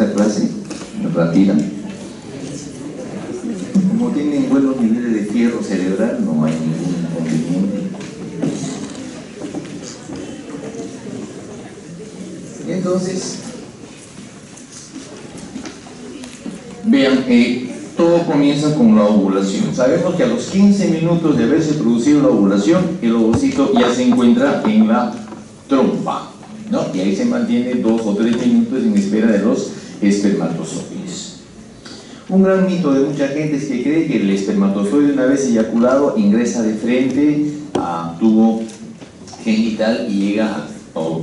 esta clase rápida. Como tienen buenos niveles de fierro cerebral, no hay ningún inconveniente. Entonces, vean, todo comienza con la ovulación. Sabemos que a los 15 minutos de haberse producido la ovulación, el ovocito ya se encuentra en la trompa, ¿no? Y ahí se mantiene 2 o 3 minutos en espera de los espermatozoides. Un gran mito de mucha gente es que cree que el espermatozoide, una vez eyaculado, ingresa de frente a tubo genital y llega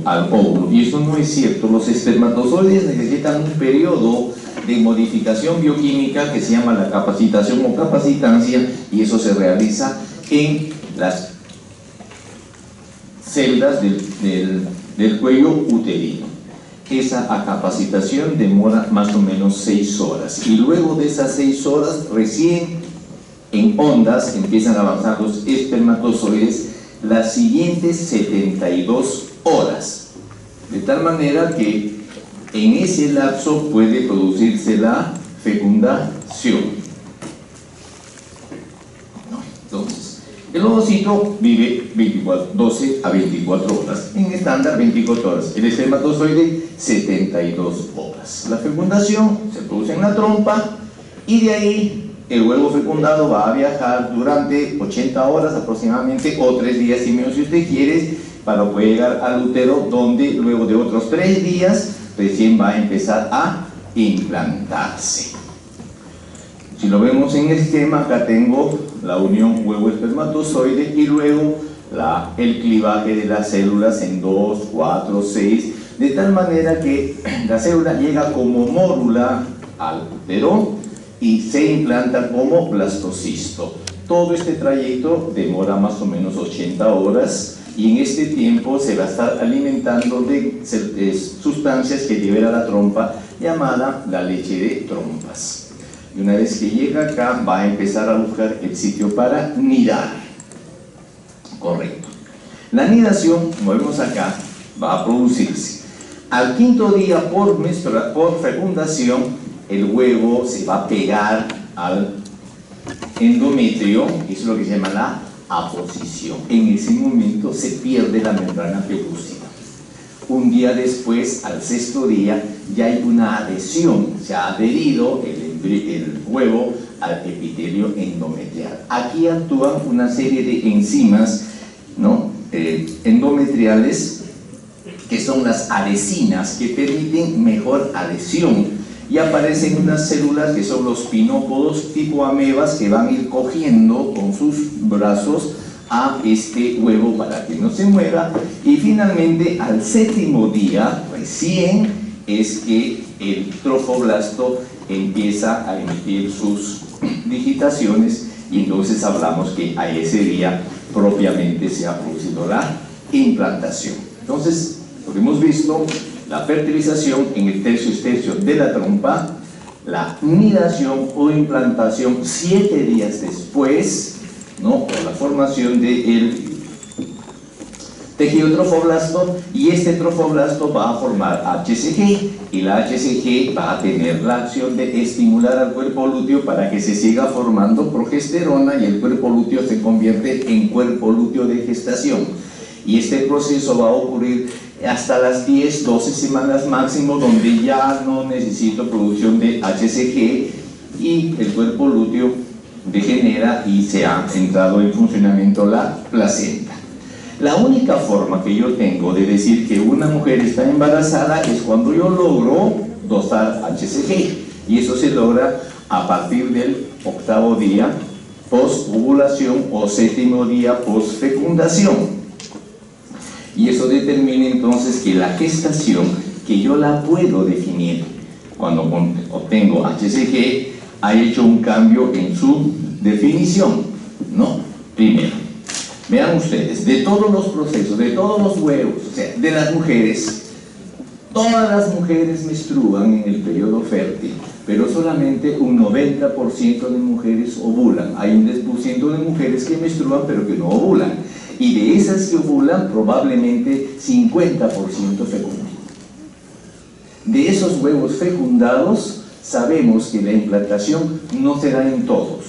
al óvulo. Y eso no es cierto. Los espermatozoides necesitan un periodo de modificación bioquímica que se llama la capacitación o capacitancia, y eso se realiza en las celdas del cuello uterino. Esa capacitación demora más o menos 6 horas, y luego de esas 6 horas recién en ondas empiezan a avanzar los espermatozoides las siguientes 72 horas, de tal manera que en ese lapso puede producirse la fecundación. Entonces, el ovocito vive 12 a 24 horas, en estándar 24 horas, el espermatozoide 72 horas. La fecundación se produce en la trompa, y de ahí el huevo fecundado va a viajar durante 80 horas aproximadamente, o 3 días y menos si usted quiere, para poder llegar al útero, donde luego de otros 3 días recién va a empezar a implantarse. Si lo vemos en el esquema, acá tengo la unión huevo-espermatozoide y luego el clivaje de las células en 2, 4, 6, de tal manera que la célula llega como mórula al útero y se implanta como blastocisto. Todo este trayecto demora más o menos 80 horas, y en este tiempo se va a estar alimentando de sustancias que libera la trompa, llamada la leche de trompas. Y una vez que llega acá, va a empezar a buscar el sitio para nidar. Correcto. La nidación, como vemos acá, va a producirse. Al 5.º día por fecundación, el huevo se va a pegar al endometrio, eso es lo que se llama la aposición. En ese momento se pierde la membrana pelúcida. Un día después, al 6.º día, ya hay una adhesión, se ha adherido el huevo al epitelio endometrial. Aquí actúan una serie de enzimas, ¿no? Endometriales, que son las adhesinas, que permiten mejor adhesión, y aparecen unas células que son los pinópodos tipo amebas, que van a ir cogiendo con sus brazos a este huevo para que no se mueva, y finalmente al 7.º día recién es que el trofoblasto empieza a emitir sus digitaciones, y entonces hablamos que a ese día propiamente se ha producido la implantación. Entonces, lo que hemos visto, la fertilización en el tercio de la trompa, la nidación o implantación 7 días después, ¿no?, por la formación del tejido trofoblasto, y este trofoblasto va a formar HCG, y la HCG va a tener la acción de estimular al cuerpo lúteo para que se siga formando progesterona, y el cuerpo lúteo se convierte en cuerpo lúteo de gestación. Y este proceso va a ocurrir hasta las 10-12 semanas máximo, donde ya no necesito producción de HCG y el cuerpo lúteo degenera y se ha entrado en funcionamiento la placenta. La única forma que yo tengo de decir que una mujer está embarazada es cuando yo logro dosar HCG, y eso se logra a partir del 8.º día post-ovulación o 7.º día post-fecundación. Y eso determina entonces que la gestación, que yo la puedo definir cuando obtengo HCG, ha hecho un cambio en su definición, ¿no? Primero, vean ustedes, de todos los procesos, de todos los huevos, o sea, de las mujeres, todas las mujeres menstruan en el periodo fértil, pero solamente un 90% de mujeres ovulan. Hay un 10% de mujeres que menstruan pero que no ovulan, y de esas que ovulan probablemente 50% fecundan. De esos huevos fecundados, sabemos que la implantación no se da en todos.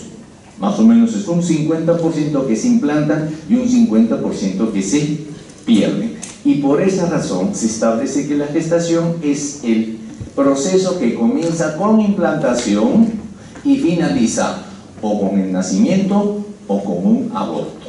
Más o menos es un 50% que se implantan y un 50% que se pierden. Y por esa razón se establece que la gestación es el proceso que comienza con implantación y finaliza o con el nacimiento o con un aborto.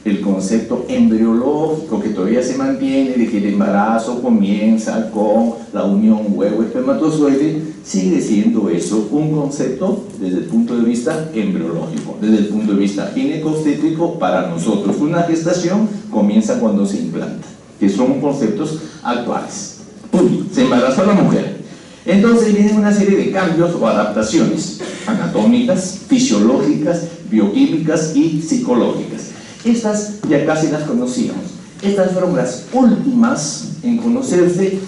El concepto embriológico que todavía se mantiene de que el embarazo comienza con la unión huevo-espermatozoide sigue siendo eso un concepto desde el punto de vista embriológico. Desde el punto de vista gineco-obstétrico, para nosotros una gestación comienza cuando se implanta, que son conceptos actuales. Punto. Se embarazó la mujer. Entonces vienen una serie de cambios o adaptaciones anatómicas, fisiológicas, bioquímicas y psicológicas. Estas ya casi las conocíamos. Estas fueron las últimas en conocerse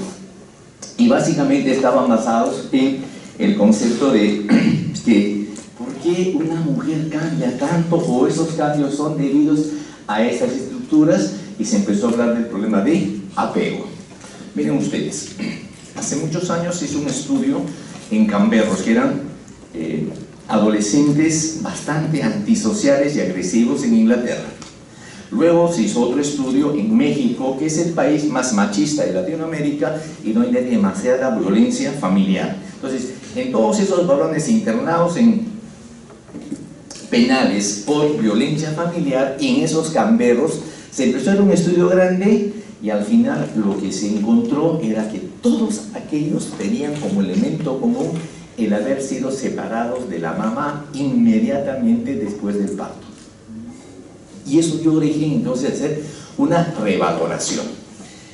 y básicamente estaban basados en el concepto de que ¿por qué una mujer cambia tanto? O esos cambios son debidos a esas estructuras, y se empezó a hablar del problema de apego. Miren ustedes, hace muchos años se hizo un estudio en gamberros que eran adolescentes bastante antisociales y agresivos en Inglaterra. Luego se hizo otro estudio en México, que es el país más machista de Latinoamérica y donde hay demasiada violencia familiar. Entonces, en todos esos varones internados en penales por violencia familiar, y en esos gamberros se empezó a hacer un estudio grande, y al final lo que se encontró era que todos aquellos tenían como elemento común el haber sido separados de la mamá inmediatamente después del parto. Y eso dio origen entonces a hacer una revaloración.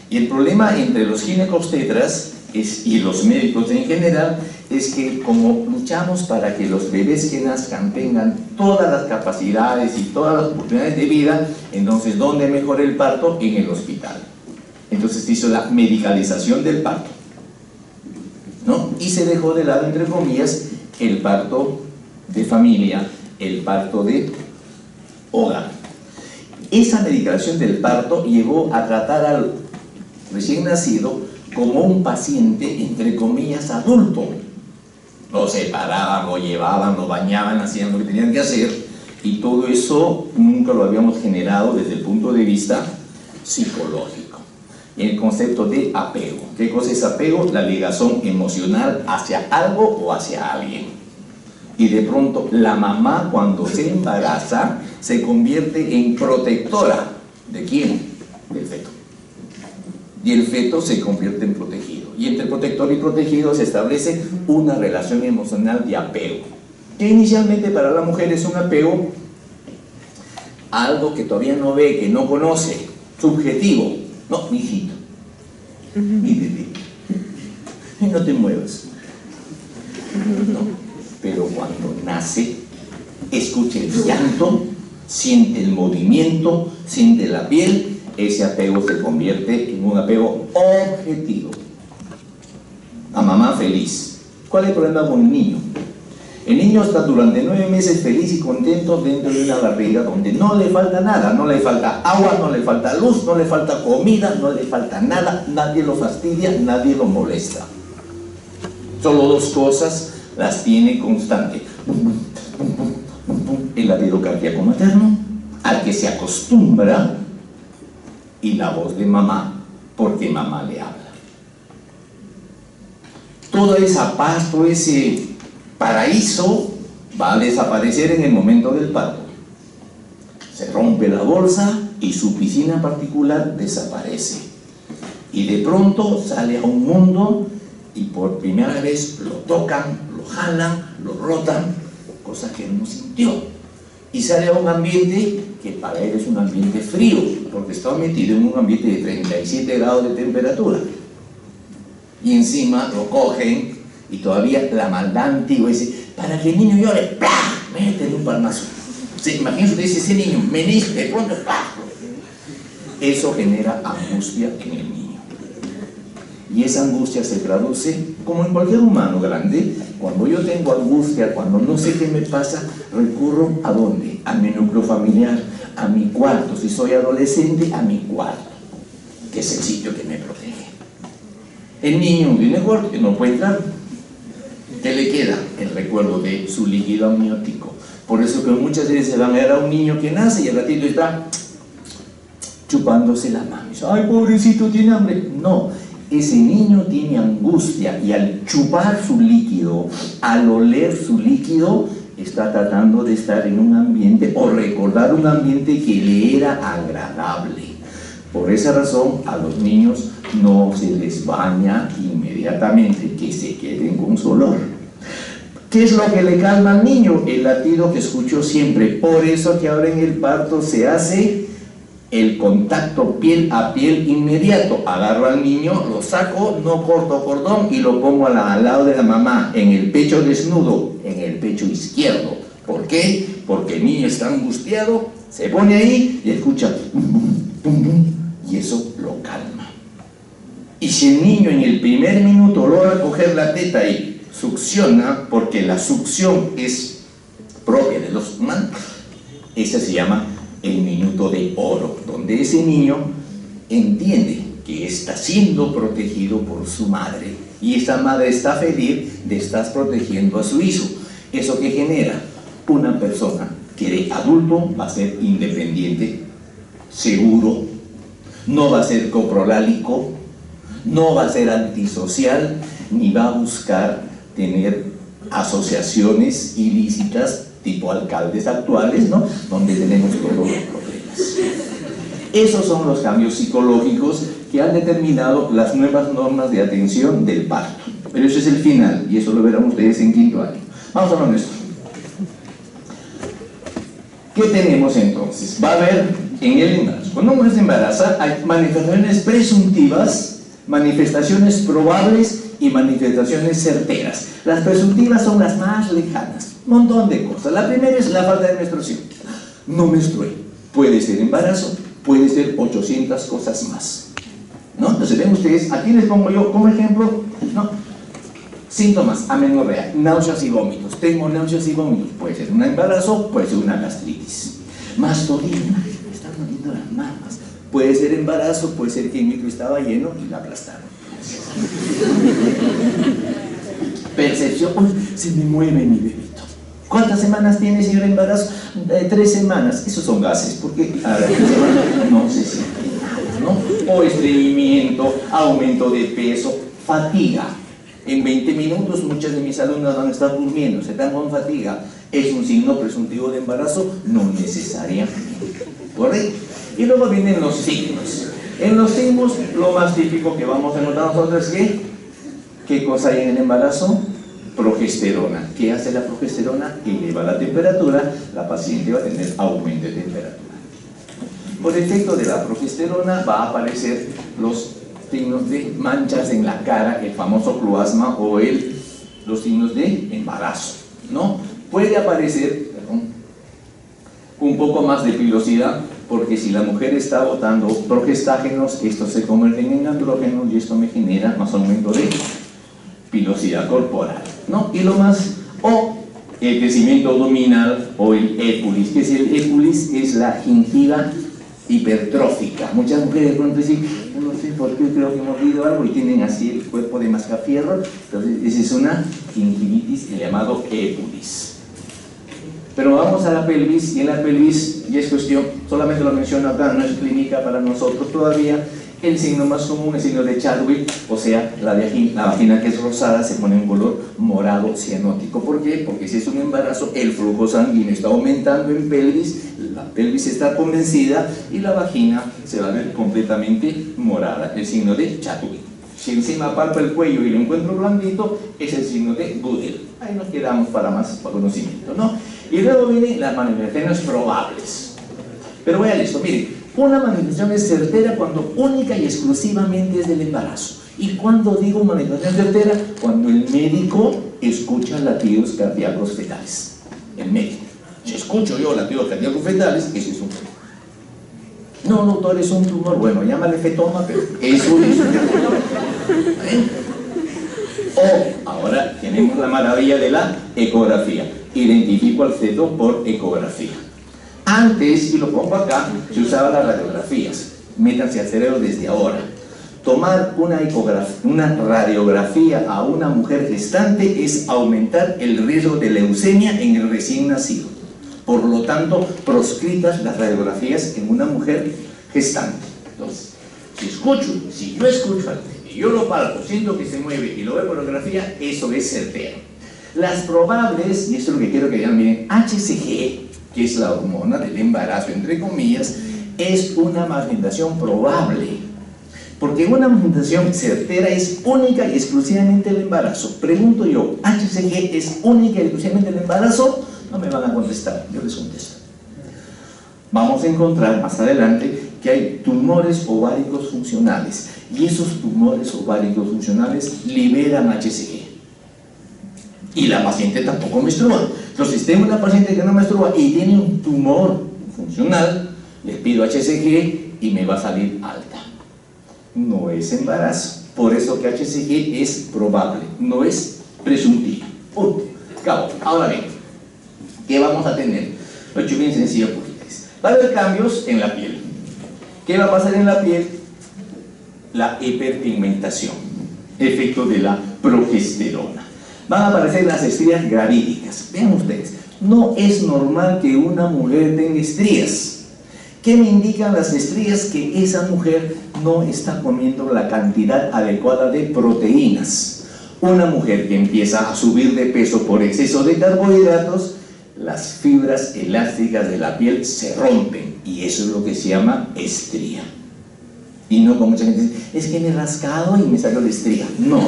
Y el problema entre los ginecobstetras y los médicos en general es que como luchamos para que los bebés que nazcan tengan todas las capacidades y todas las oportunidades de vida, entonces ¿dónde mejora el parto? En el hospital. Entonces se hizo la medicalización del parto, ¿no? Y se dejó de lado, entre comillas, el parto de familia, el parto de hogar. Esa medicalización del parto llevó a tratar al recién nacido como un paciente, entre comillas, adulto. Lo separaban, lo llevaban, lo bañaban, hacían lo que tenían que hacer, y todo eso nunca lo habíamos generado desde el punto de vista psicológico. El concepto de apego. ¿Qué cosa es apego? La ligación emocional hacia algo o hacia alguien. Y de pronto la mamá, cuando se embaraza, se convierte en protectora. ¿De quién? Del feto. Y el feto se convierte en protegido. Y entre protector y protegido se establece una relación emocional de apego, que inicialmente para la mujer es un apego a algo que todavía no ve, que no conoce, subjetivo. No, mijito, mi bebé, no te muevas. No, pero cuando nace, escucha el llanto, siente el movimiento, siente la piel, ese apego se convierte en un apego objetivo. A mamá feliz. ¿Cuál es el problema con el niño? El niño está durante 9 meses feliz y contento dentro de una barriga donde no le falta nada, no le falta agua, no le falta luz, no le falta comida, no le falta nada, nadie lo fastidia, nadie lo molesta. Solo 2 cosas las tiene constante: el latido cardíaco materno, al que se acostumbra, y la voz de mamá, porque mamá le habla. Toda esa paz, todo ese paraíso va a desaparecer en el momento del parto. Se rompe la bolsa y su piscina particular desaparece. Y de pronto sale a un mundo y por primera vez lo tocan, lo jalan, lo rotan, cosa que él no sintió. Y sale a un ambiente que para él es un ambiente frío, porque está metido en un ambiente de 37 grados de temperatura. Y encima lo cogen y todavía la maldad antigua dice, para que el niño llore, ¡plá!, métele un palmazo. Imagínense ustedes ese niño, menisco, de pronto, ¡plá!. Eso genera angustia en el niño. Y esa angustia se traduce, como en cualquier humano grande, cuando yo tengo angustia, cuando no sé qué me pasa, recurro ¿a dónde? A mi núcleo familiar, a mi cuarto. Si soy adolescente, a mi cuarto, que es el sitio que me protege. El niño viene gordo que no puede entrar. ¿Qué le queda? El recuerdo de su líquido amniótico. Por eso que muchas veces se van a ver a un niño que nace y al ratito está chupándose la mano. Ay, pobrecito, tiene hambre. No, ese niño tiene angustia y al chupar su líquido, al oler su líquido, está tratando de estar en un ambiente o recordar un ambiente que le era agradable. Por esa razón, a los niños no se les baña inmediatamente, que se queden con su olor. ¿Qué es lo que le calma al niño? El latido que escuchó siempre. Por eso que ahora en el parto se hace el contacto piel a piel inmediato. Agarro al niño, lo saco, no corto cordón y lo pongo al lado de la mamá, en el pecho desnudo, en el pecho izquierdo. ¿Por qué? Porque el niño está angustiado, se pone ahí y escucha y eso lo calma. Y si el niño en el primer minuto logra coger la teta y succiona, porque la succión es propia de los humanos, ese se llama el minuto de oro, donde ese niño entiende que está siendo protegido por su madre y esa madre está feliz de estar protegiendo a su hijo. ¿Eso que genera? Una persona que de adulto va a ser independiente, seguro, no va a ser coprolálico, no va a ser antisocial, ni va a buscar tener asociaciones ilícitas tipo alcaldes actuales, ¿no? Donde tenemos todos los problemas. Esos son los cambios psicológicos que han determinado las nuevas normas de atención del parto. Pero eso es el final, y eso lo verán ustedes en quinto año. Vamos a hablar de esto. ¿Qué tenemos entonces? Va a haber en el embarazo. Cuando uno se embaraza, hay manifestaciones presuntivas, manifestaciones probables y manifestaciones certeras. Las presuntivas son las más lejanas. Un montón de cosas. La primera es la falta de menstruación. No menstrué. Puede ser embarazo, puede ser 800 cosas más, ¿no? Entonces ven ustedes, aquí les pongo yo como ejemplo, ¿no? Síntomas: amenorrea, náuseas y vómitos. Tengo náuseas y vómitos. Puede ser un embarazo, puede ser una gastritis. Mastodina, me están doliendo las mamas. Puede ser embarazo, puede ser que el micro estaba lleno y la aplastaron. Percepción: uy, se me mueve mi bebito. ¿Cuántas semanas tiene, señor embarazo? 3 semanas. Esos son gases, porque a la 3 semanas no se siente nada, ¿no? O estreñimiento, aumento de peso, fatiga. En 20 minutos muchas de mis alumnas van a estar durmiendo, se están con fatiga. ¿Es un signo presuntivo de embarazo? No necesariamente. ¿Correcto? Y luego vienen los signos. En los signos, lo más típico que vamos a notar nosotros es que, ¿qué cosa hay en el embarazo? Progesterona. ¿Qué hace la progesterona? Eleva la temperatura, la paciente va a tener aumento de temperatura. Por efecto de la progesterona va a aparecer los signos de manchas en la cara, el famoso cloasma o los signos de embarazo, ¿no? Puede aparecer, un poco más de pilosidad, porque si la mujer está botando progestágenos, estos se convierten en andrógenos y esto me genera más aumento de pilosidad corporal, ¿no? Y lo más, o el crecimiento abdominal o el épulis. ¿Qué es el épulis? Es la gingiva hipertrófica. Muchas mujeres de pronto dicen, no sé por qué, creo que hemos oído algo y tienen así el cuerpo de mascafierro. Entonces esa es una gingivitis, el llamado épulis. Pero vamos a la pelvis, y en la pelvis ya es cuestión, solamente lo menciono acá, no es clínica para nosotros todavía. El signo más común es el signo de Chadwick, o sea, la vagina que es rosada se pone en color morado cianótico. ¿Por qué? Porque si es un embarazo, el flujo sanguíneo está aumentando en pelvis, la pelvis está convencida y la vagina se va a ver completamente morada, el signo de Chadwick. Si encima palpa el cuello y lo encuentro blandito, es el signo de Goodell. Ahí nos quedamos para más conocimiento, ¿no? Y luego vienen las manifestaciones probables. Pero vean esto, miren, una manifestación es certera cuando única y exclusivamente es del embarazo. ¿Y cuando digo manifestación certera? Cuando el médico escucha latidos cardíacos fetales. El médico. Si escucho yo latidos cardíacos fetales, ese es un tumor. No, doctor, es un tumor. Bueno, llámale fetoma, pero eso es un tumor. O ahora tenemos la maravilla de la ecografía. Identifico al feto por ecografía. Antes, y lo pongo acá, se usaban las radiografías. Métanse al cerebro desde ahora. tomar una radiografía a una mujer gestante es aumentar el riesgo de leucemia en el recién nacido. Por lo tanto, proscritas las radiografías en una mujer gestante. Entonces, si yo escucho al bebé, y yo lo palpo, siento que se mueve y lo veo por radiografía, eso es certero. Las probables, y esto es lo que quiero que vean, miren, HCG, que es la hormona del embarazo, entre comillas, es una magnificación probable. Porque una magnificación certera es única y exclusivamente el embarazo. Pregunto yo, ¿HCG es única y exclusivamente el embarazo? No me van a contestar, yo les contesto. Vamos a encontrar más adelante que hay tumores ováricos funcionales y esos tumores ováricos funcionales liberan HCG y la paciente tampoco menstrua. Entonces, si tengo una paciente que no menstrua y tiene un tumor funcional, les pido HCG y me va a salir alta. No es embarazo, por eso que HCG es probable, no es presuntivo. Punto. Cabo. Ahora bien, ¿qué vamos a tener? Lo he hecho bien sencillo por ustedes. Va a haber cambios en la piel. ¿Qué va a pasar en la piel? La hiperpigmentación, efecto de la progesterona. Van a aparecer las estrías gravídicas. Vean ustedes, no es normal que una mujer tenga estrías. ¿Qué me indican las estrías? Que esa mujer no está comiendo la cantidad adecuada de proteínas. Una mujer que empieza a subir de peso por exceso de carbohidratos, las fibras elásticas de la piel se rompen y eso es lo que se llama estría. Y no como mucha gente dice, es que me he rascado y me salió la estría. No,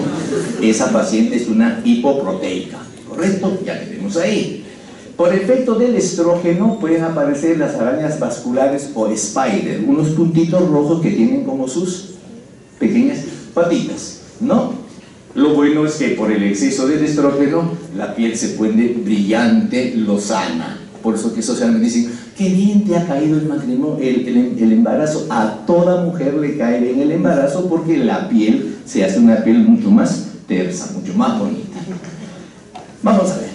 esa paciente es una hipoproteica, ¿correcto? Ya tenemos ahí. Por efecto del estrógeno pueden aparecer las arañas vasculares o spider, unos puntitos rojos que tienen como sus pequeñas patitas, ¿no? Lo bueno es que por el exceso del estrógeno la piel se pone brillante, lozana. Por eso que socialmente dicen, qué bien te ha caído el matrimonio, el embarazo. A toda mujer le cae bien el embarazo porque la piel se hace una piel mucho más tersa, mucho más bonita. Vamos a ver.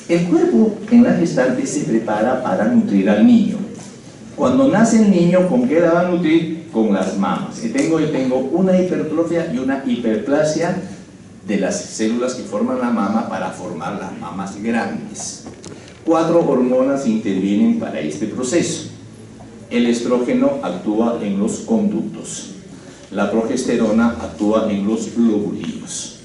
El cuerpo en la gestante se prepara para nutrir al niño. Cuando nace el niño, ¿con qué la va a nutrir? Con las mamas. Yo tengo una hipertrofia y una hiperplasia de las células que forman la mama para formar las mamas grandes. 4 hormonas intervienen para este proceso. El estrógeno actúa en los conductos. La progesterona actúa en los lobulillos.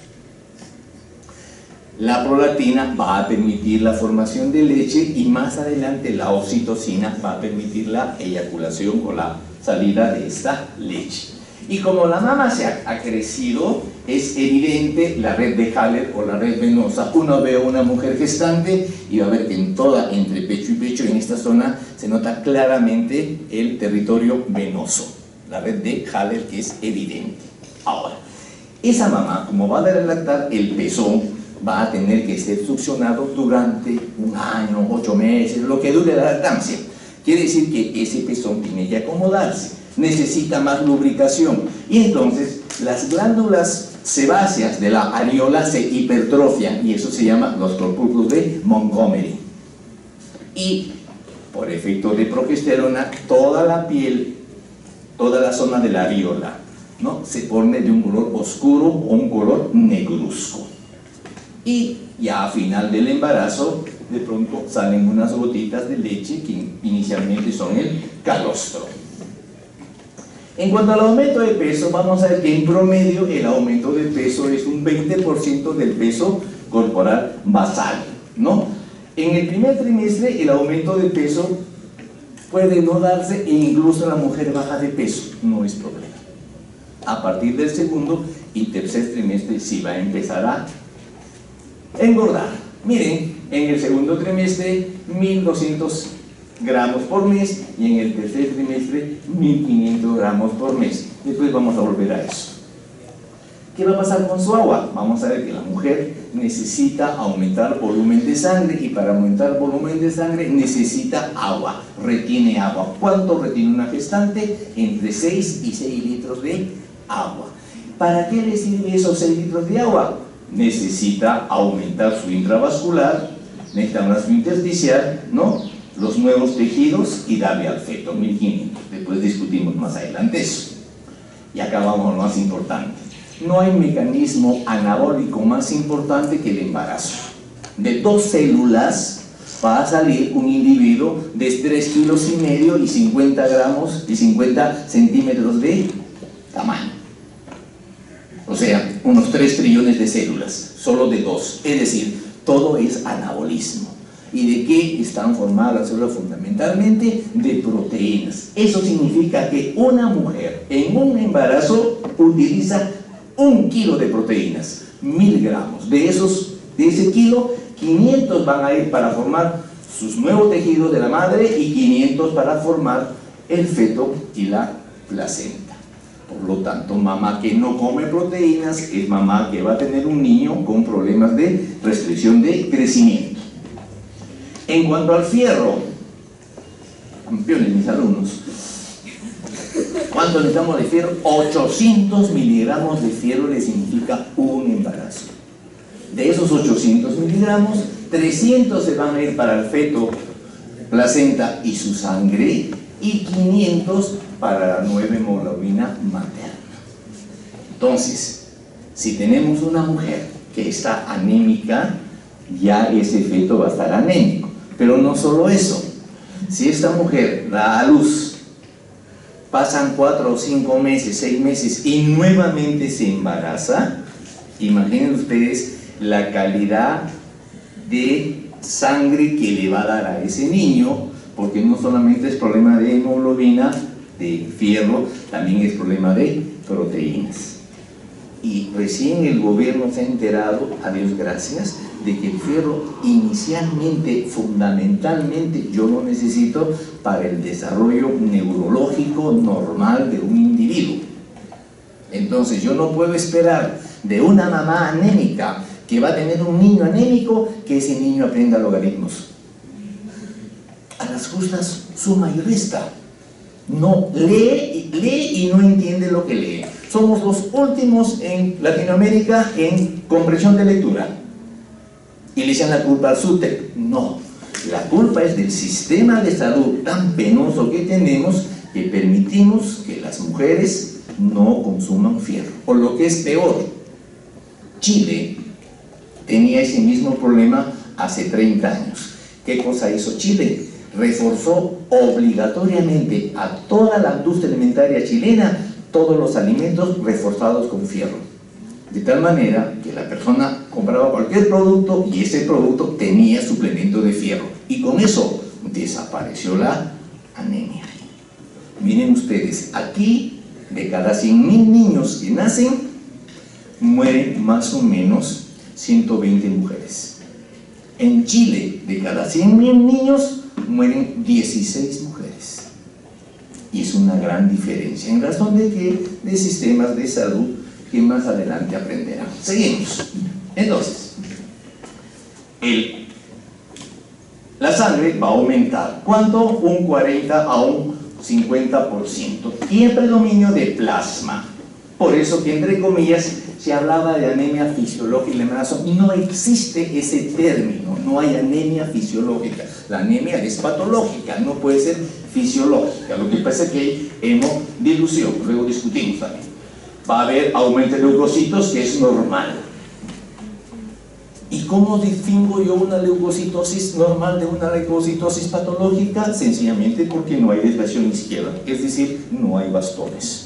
La prolactina va a permitir la formación de leche y más adelante la oxitocina va a permitir la eyaculación o la salida de esta leche. Y como la mama se ha crecido, es evidente la red de Haller o la red venosa. Uno ve a una mujer gestante y va a ver que entre pecho y pecho, en esta zona, se nota claramente el territorio venoso. La red de Haller, que es evidente. Ahora, esa mamá, como va a dar a lactar, el pezón va a tener que ser succionado durante 1 año, 8 meses, lo que dure la lactancia. Quiere decir que ese pezón tiene que acomodarse, necesita más lubricación y entonces las glándulas sebáceas de la areola se hipertrofian y eso se llama los corpúsculos de Montgomery. Y por efecto de progesterona, toda la piel, toda la zona de la areola, ¿no?, se pone de un color oscuro o un color negruzco. Y ya a final del embarazo, de pronto salen unas gotitas de leche que inicialmente son el calostro. En cuanto al aumento de peso, vamos a ver que en promedio el aumento de peso es un 20% del peso corporal basal, ¿no? En el primer trimestre el aumento de peso puede no darse e incluso la mujer baja de peso, no es problema. A partir del segundo y tercer trimestre sí va a empezar a engordar. Miren, en el segundo trimestre 1200 gramos por mes y en el tercer trimestre 1500 gramos por mes. Después vamos a volver a eso. ¿Qué va a pasar con su agua? Vamos a ver que la mujer necesita aumentar volumen de sangre y para aumentar volumen de sangre necesita agua, retiene agua. ¿Cuánto retiene una gestante? Entre 6 y 6 litros de agua. ¿Para qué le sirve esos 6 litros de agua? Necesita aumentar su intravascular, necesita una intersticial, ¿no?, los nuevos tejidos y darle al feto 1500. Después discutimos más adelante eso. Y acá vamos a lo más importante. No hay mecanismo anabólico más importante que el embarazo. De 2 células va a salir un individuo de 3,5 kilos y 50 gramos y 50 centímetros de tamaño. O sea, unos 3 trillones de células, solo de 2. Es decir, todo es anabolismo. ¿Y de qué están formadas las células? Fundamentalmente de proteínas. Eso significa que una mujer en un embarazo utiliza 1 kilo de proteínas, 1000 gramos. De ese kilo, 500 van a ir para formar sus nuevos tejidos de la madre y 500 para formar el feto y la placenta. Por lo tanto, mamá que no come proteínas es mamá que va a tener un niño con problemas de restricción de crecimiento. En cuanto al fierro, campeones mis alumnos, ¿cuánto necesitamos de fierro? 800 miligramos de fierro le significa un embarazo. De esos 800 miligramos, 300 se van a ir para el feto, placenta y su sangre, y 500 para la nueva hemoglobina materna. Entonces, si tenemos una mujer que está anémica, ya ese feto va a estar anémico. Pero no solo eso, si esta mujer da a luz, pasan 4 o 5 meses, 6 meses y nuevamente se embaraza, imaginen ustedes la calidad de sangre que le va a dar a ese niño, porque no solamente es problema de hemoglobina, de fierro, también es problema de proteínas. Y recién el gobierno se ha enterado, a Dios gracias, de que el fierro inicialmente, fundamentalmente, yo lo necesito para el desarrollo neurológico normal de un individuo. Entonces yo no puedo esperar de una mamá anémica que va a tener un niño anémico que ese niño aprenda logaritmos. A las justas, suma y resta. No, lee y no entiende lo que lee. Somos los últimos en Latinoamérica en comprensión de lectura. Y le echan la culpa al SUTEP. No, la culpa es del sistema de salud tan penoso que tenemos, que permitimos que las mujeres no consuman fierro. O lo que es peor, Chile tenía ese mismo problema hace 30 años. ¿Qué cosa hizo Chile? Reforzó obligatoriamente a toda la industria alimentaria chilena todos los alimentos reforzados con fierro, de tal manera que la persona compraba cualquier producto y ese producto tenía suplemento de fierro, y con eso desapareció la anemia. Miren ustedes, aquí de cada 100,000 niños que nacen mueren más o menos 120 mujeres. En Chile, de cada 100,000 niños mueren 16 mujeres. Y es una gran diferencia en razón de sistemas de salud que más adelante aprenderán. Seguimos. Entonces, la sangre va a aumentar. ¿Cuánto? Un 40 a un 50%. Y el predominio de plasma. Por eso que, entre comillas, se hablaba de anemia fisiológica y el embarazo. No existe ese término, no hay anemia fisiológica. La anemia es patológica, no puede ser fisiológica. Lo que pasa es que hay hemodilución, luego discutimos también. Va a haber aumento de leucocitos, que es normal. ¿Y cómo distingo yo una leucocitosis normal de una leucocitosis patológica? Sencillamente porque no hay desviación izquierda, es decir, no hay bastones.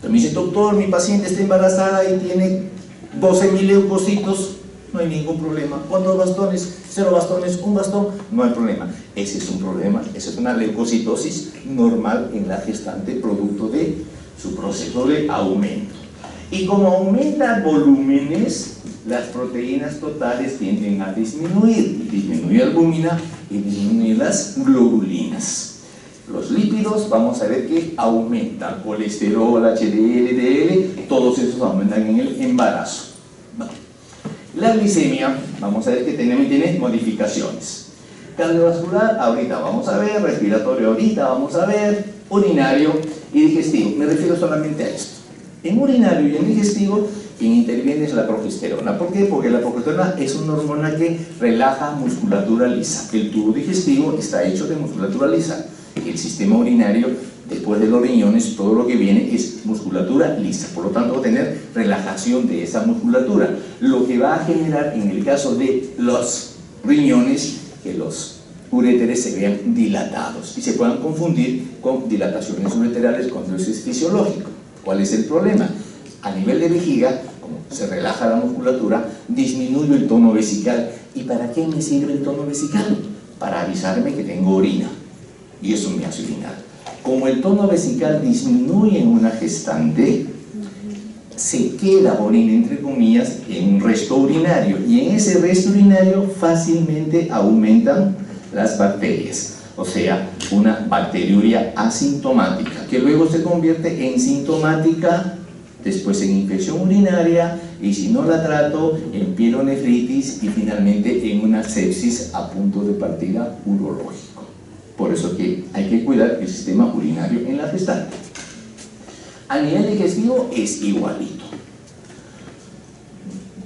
Me dice, doctor, mi paciente está embarazada y tiene 12,000 leucocitos, no hay ningún problema. ¿Cuántos bastones? 0 bastones, 1 bastón, no hay problema. Ese es un problema, esa es una leucocitosis normal en la gestante, producto de su proceso de aumento. Y como aumenta volúmenes, las proteínas totales tienden a disminuir albúmina y disminuir las globulinas. Los lípidos, vamos a ver que aumentan, colesterol, HDL, LDL, todos esos aumentan en el embarazo. La glicemia, vamos a ver que tiene modificaciones. Cardiovascular, ahorita vamos a ver, respiratorio ahorita vamos a ver, urinario y digestivo. Me refiero solamente a esto. En urinario y en digestivo, quien interviene es la progesterona. ¿Por qué? Porque la progesterona es una hormona que relaja musculatura lisa. El tubo digestivo está hecho de musculatura lisa. El sistema urinario después de los riñones, todo lo que viene es musculatura lisa. Por lo tanto, va a tener relajación de esa musculatura, lo que va a generar, en el caso de los riñones, que los uréteres se vean dilatados y se puedan confundir con dilataciones ureterales cuando eso es fisiológico. ¿Cuál es el problema? A nivel de vejiga, como se relaja la musculatura, disminuye el tono vesical. ¿Y para qué me sirve el tono vesical? Para avisarme que tengo orina, y eso me hace orinar. Como el tono vesical disminuye en una gestante, se queda orina, entre comillas, en un resto urinario, y en ese resto urinario fácilmente aumentan las bacterias, o sea, una bacteriuria asintomática, que luego se convierte en sintomática, después en infección urinaria, y si no la trato, en pielonefritis y finalmente en una sepsis a punto de partida urológico. Por eso que hay que cuidar el sistema urinario en la gestante. A nivel digestivo es igualito.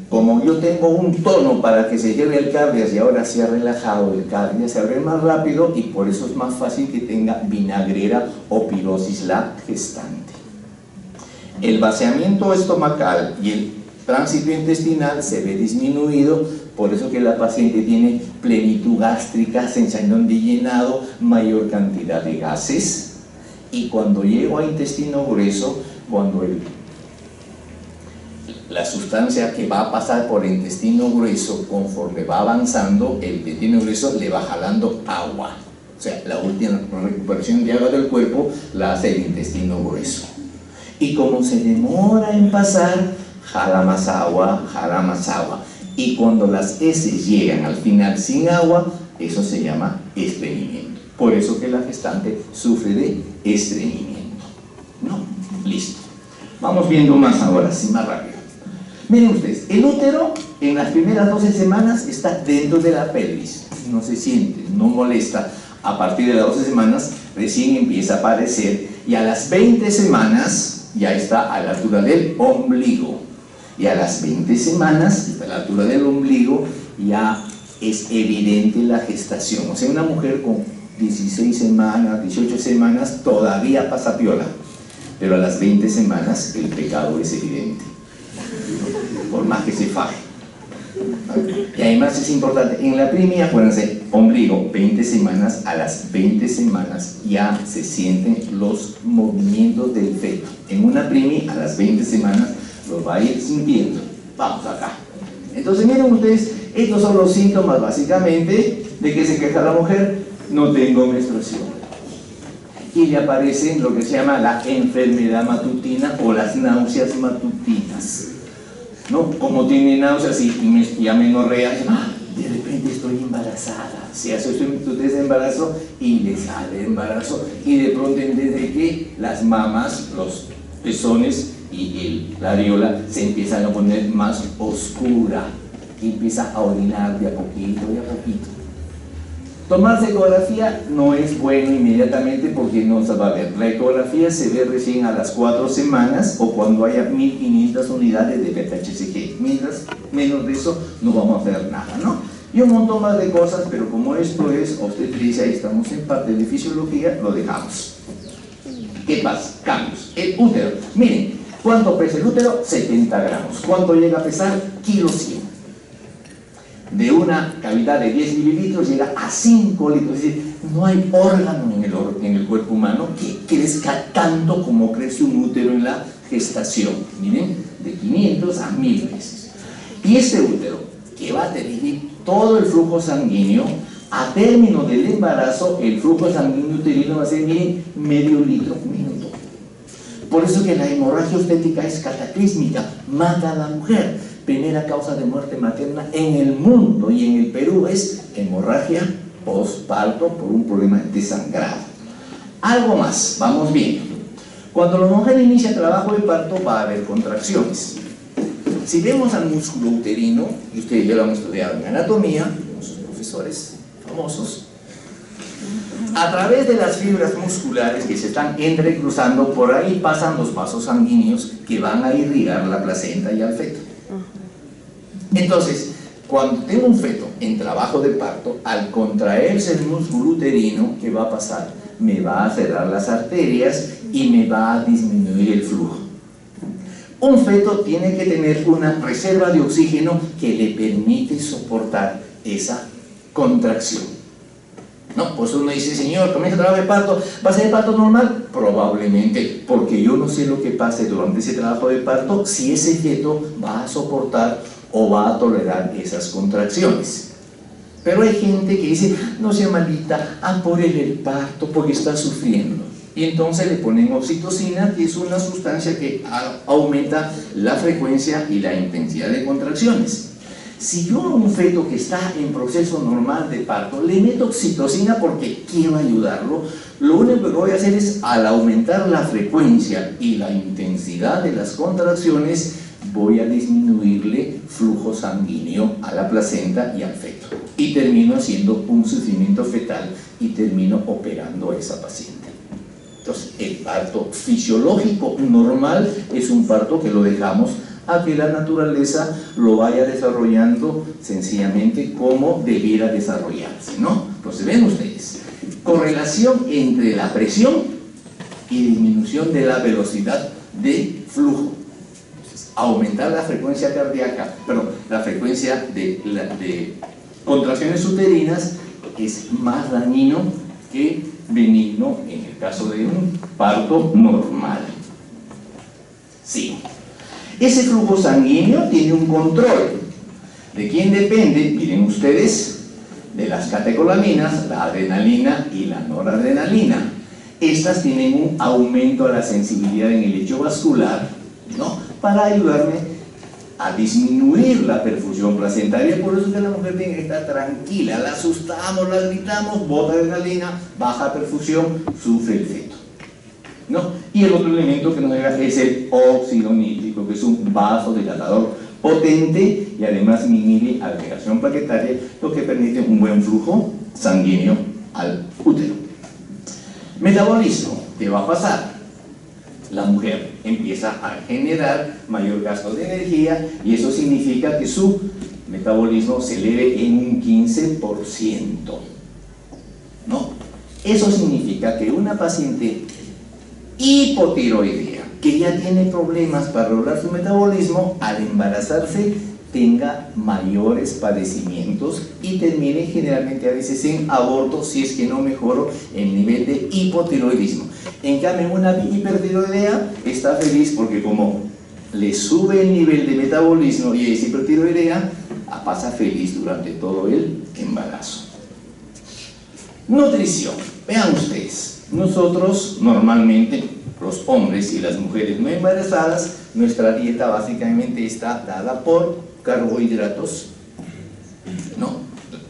Como yo tengo un tono para que se lleve el cardias y ahora se ha relajado el cardias, se abre más rápido y por eso es más fácil que tenga vinagrera o pirosis la gestante. El vaciamiento estomacal y el tránsito intestinal se ve disminuido, por eso que la paciente tiene plenitud gástrica, sensación de llenado, mayor cantidad de gases, y cuando llego a intestino grueso, cuando la sustancia que va a pasar por el intestino grueso, conforme va avanzando, el intestino grueso le va jalando agua. O sea, la última recuperación de agua del cuerpo la hace el intestino grueso. Y como se demora en pasar, jala más agua, jala más agua. Y cuando las heces llegan al final sin agua, eso se llama estreñimiento. Por eso que la gestante sufre de estreñimiento. ¿No? Listo. Vamos viendo más ahora, sí, más rápido. Miren ustedes, el útero en las primeras 12 semanas está dentro de la pelvis, no se siente, no molesta. A partir de las 12 semanas recién empieza a aparecer y a las 20 semanas ya está a la altura del ombligo. Y a las 20 semanas, a la altura del ombligo, ya es evidente la gestación. O sea, una mujer con 16 semanas, 18 semanas todavía pasa piola, pero a las 20 semanas el pecado es evidente, por más que se faje. Y además es importante, en la primera, acuérdense, ombligo, 20 semanas, a las 20 semanas ya se sienten los movimientos del feto. En una primi, a las 20 semanas, los va a ir sintiendo. Vamos acá. Entonces miren ustedes, estos son los síntomas básicamente de que se queja la mujer: no tengo menstruación. Y le aparece lo que se llama la enfermedad matutina o las náuseas matutinas, ¿no? Como tiene náuseas y amenorrea, de repente estoy embarazada, se hace su test de embarazo y le sale embarazo, y de pronto desde que las mamas, los pezones y la areola se empiezan a poner más oscura y empieza a orinar de a poquito, de a poquito. Tomarse ecografía no es bueno inmediatamente porque no se va a ver. La ecografía se ve recién a las 4 semanas o cuando haya 1500 unidades de beta-HCG. Mientras menos de eso no vamos a hacer nada, ¿no? Y un montón más de cosas, pero como esto es obstetricia y estamos en parte de fisiología, lo dejamos. ¿Qué pasa? Cambios. El útero. Miren, ¿cuánto pesa el útero? 70 gramos. ¿Cuánto llega a pesar? Kilo 100. De una cavidad de 10 mililitros llega a 5 litros. Es decir, no hay órgano en el cuerpo humano que crezca tanto como crece un útero en la gestación. Miren, de 500 a 1000 veces. Y este útero, que va a tener todo el flujo sanguíneo, a término del embarazo, el flujo sanguíneo uterino va a ser, miren, medio litro por minuto. Por eso que la hemorragia obstétrica es cataclísmica, mata a la mujer. Primera causa de muerte materna en el mundo y en el Perú es hemorragia postparto por un problema de sangrado. Algo más, vamos bien. Cuando la mujer inicia trabajo de parto va a haber contracciones. Si vemos al músculo uterino, y ustedes ya lo han estudiado en anatomía, sus profesores famosos, a través de las fibras musculares que se están entrecruzando, por ahí pasan los vasos sanguíneos que van a irrigar la placenta y al feto. Entonces, cuando tengo un feto en trabajo de parto, al contraerse el músculo uterino, ¿qué va a pasar? me va a cerrar las arterias y me va a disminuir el flujo. Un feto tiene que tener una reserva de oxígeno que le permite soportar esa contracción. No, pues uno dice, señor, comienza el trabajo de parto, ¿va a ser parto normal? Probablemente, porque yo no sé lo que pase durante ese trabajo de parto, si ese feto va a soportar o va a tolerar esas contracciones. Pero hay gente que dice, no sea malita, apórele el parto porque está sufriendo. Y entonces le ponen oxitocina, que es una sustancia que aumenta la frecuencia y la intensidad de contracciones. Si yo a un feto que está en proceso normal de parto le meto oxitocina porque quiero ayudarlo, lo único que voy a hacer es, al aumentar la frecuencia y la intensidad de las contracciones, voy a disminuirle flujo sanguíneo a la placenta y al feto. Y termino haciendo un sufrimiento fetal y termino operando a esa paciente. Entonces, el parto fisiológico normal es un parto que lo dejamos a que la naturaleza lo vaya desarrollando sencillamente como debiera desarrollarse, ¿no? Entonces, ven ustedes, correlación entre la presión y disminución de la velocidad de flujo. Entonces, aumentar la frecuencia cardíaca, perdón, la frecuencia de contracciones uterinas es más dañino que benigno en el caso de un parto normal. Sí. Ese flujo sanguíneo tiene un control. ¿De quién depende? Miren ustedes, de las catecolaminas, la adrenalina y la noradrenalina. Estas tienen un aumento a la sensibilidad en el lecho vascular, ¿no? Para ayudarme a disminuir la perfusión placentaria. Por eso es que la mujer tiene que estar tranquila. La asustamos, la gritamos, bota adrenalina, baja perfusión, sufre el feto, ¿no? Y el otro elemento que nos llega es el óxido nítrico, que es un vasodilatador potente y además inhibe agregación plaquetaria, lo que permite un buen flujo sanguíneo al útero. Metabolismo, ¿qué va a pasar? La mujer empieza a generar mayor gasto de energía y eso significa que su metabolismo se eleve en un 15%, ¿no? Eso significa que una paciente hipotiroidea que ya tiene problemas para regular su metabolismo, al embarazarse tenga mayores padecimientos y termine generalmente a veces en aborto si es que no mejoro el nivel de hipotiroidismo. En cambio, una hipertiroidea está feliz porque como le sube el nivel de metabolismo y es hipertiroidea, pasa feliz durante todo el embarazo. Nutrición. Vean ustedes, nosotros normalmente, los hombres y las mujeres no embarazadas, nuestra dieta básicamente está dada por carbohidratos, ¿no?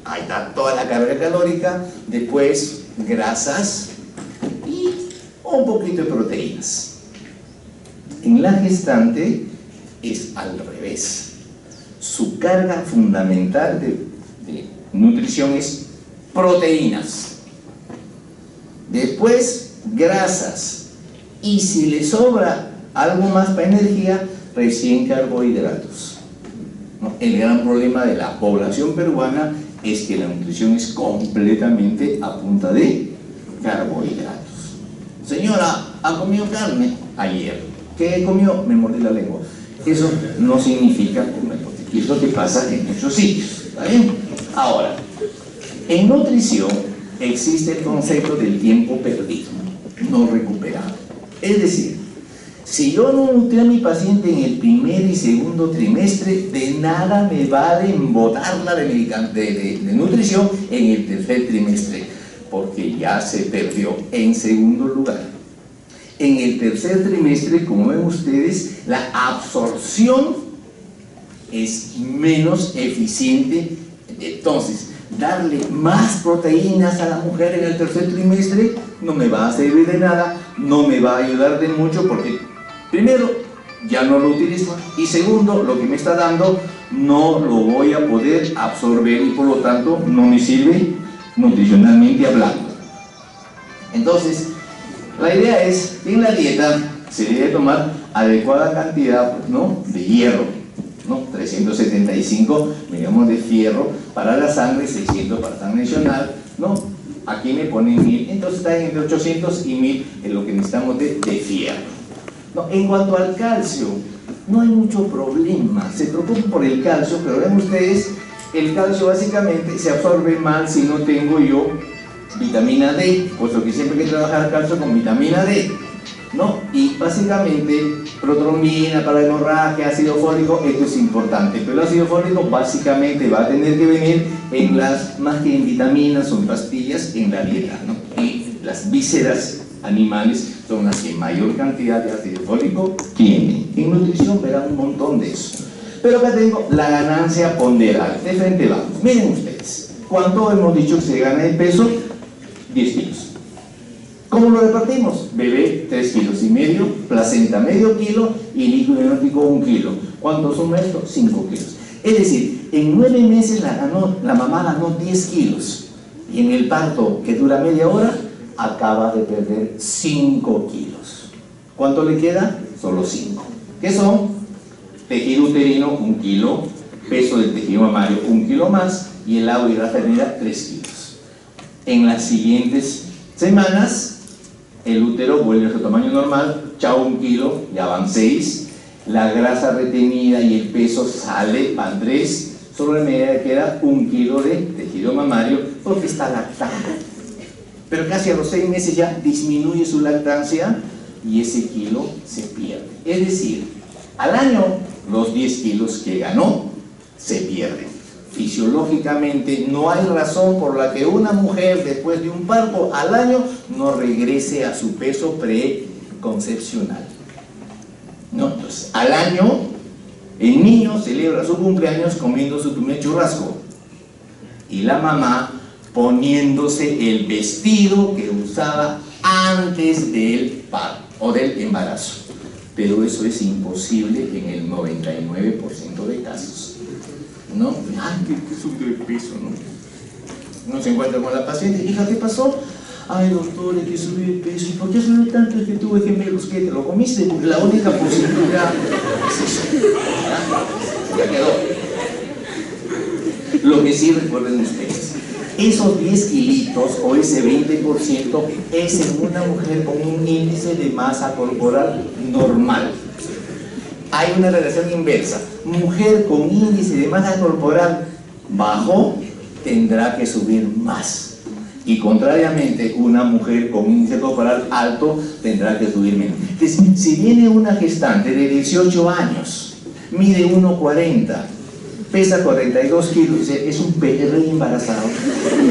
Ahí está toda la carga calórica, después grasas y un poquito de proteínas. En la gestante es al revés. Su carga fundamental de nutrición es proteínas, después grasas, y si le sobra algo más para energía, recién carbohidratos, ¿no? El gran problema de la población peruana es que la nutrición es completamente a punta de carbohidratos. Señora, ¿ha comido carne? Ayer. ¿Qué comió? Me mordí la lengua. Eso no significa comer, porque es lo que pasa en muchos sitios, ¿está bien? Ahora, en nutrición existe el concepto del tiempo perdido, no recuperado. Es decir, si yo no nutrí a mi paciente en el primer y segundo trimestre, de nada me vale embotarla de nutrición en el tercer trimestre, porque ya se perdió. En segundo lugar, en el tercer trimestre, como ven ustedes, la absorción es menos eficiente. Entonces, darle más proteínas a la mujer en el tercer trimestre no me va a servir de nada, no me va a ayudar de mucho, porque primero, ya no lo utilizo, y segundo, lo que me está dando no lo voy a poder absorber y por lo tanto no me sirve nutricionalmente hablando. Entonces, la idea es que en la dieta se debe tomar adecuada cantidad, ¿no?, de hierro, ¿no? 375 miligramos de fierro para la sangre, 600 para la sangre adicional, ¿no? aquí me ponen 1000, entonces está entre 800 y 1000 en lo que necesitamos de fierro. No, en cuanto al calcio, no hay mucho problema, se preocupan por el calcio, pero ven ustedes, el calcio básicamente se absorbe mal si no tengo yo vitamina D, puesto que siempre hay que trabajar calcio con vitamina D, ¿no? Y básicamente protrombina para la hemorragia, ácido fólico, esto es importante, pero el ácido fólico básicamente va a tener que venir en las, más que en vitaminas, son pastillas en la dieta, ¿no? Y las vísceras animales son las que mayor cantidad de ácido fólico tienen. En nutrición verán un montón de eso. Pero acá tengo la ganancia ponderal. De frente vamos. Miren ustedes, ¿cuánto hemos dicho que se gana de peso? 10 kilos. ¿Cómo lo repartimos? Bebé 3,5 kilos, placenta medio kilo y líquido amniótico 1 kilo. ¿Cuánto suma esto? 5 kilos. Es decir, en 9 meses la mamá ganó 10 kilos. Y en el parto, que dura media hora, acaba de perder 5 kilos. ¿Cuánto le queda? Solo 5. ¿Qué son? Tejido uterino 1 kilo, peso del tejido mamario 1 kilo más y el agua y la ternera 3 kilos. En las siguientes semanas el útero vuelve a su tamaño normal, chao 1 kilo, ya van 6, la grasa retenida y el peso sale, van 3, solo me queda 1 kilo de tejido mamario porque está lactando. Pero casi a los 6 meses ya disminuye su lactancia y ese kilo se pierde. Es decir, al año los 10 kilos que ganó se pierden. Fisiológicamente no hay razón por la que una mujer después de un parto al año no regrese a su peso preconcepcional. No, entonces, al año el niño celebra su cumpleaños comiendo su primer churrasco y la mamá poniéndose el vestido que usaba antes del parto o del embarazo. Pero eso es imposible en el 99% de casos, ¿no? Ay, que subió de peso, ¿no? Uno se encuentra con la paciente, hija, ¿qué pasó? Ay, doctor, es que subí de peso. ¿Y por qué subió tanto? Es que tuve gemelos. ¿Qué? ¿Te lo comiste? Porque la única posibilidad es eso. Ya quedó. Lo que sí recuerden ustedes, esos 10 kilitos o ese 20% es en una mujer con un índice de masa corporal normal. Hay una relación inversa. Mujer con índice de masa corporal bajo tendrá que subir más. Y contrariamente, una mujer con índice corporal alto tendrá que subir menos. Entonces, si viene una gestante de 18 años, mide 1,40, pesa 42 kilos, es un pejerrey embarazado,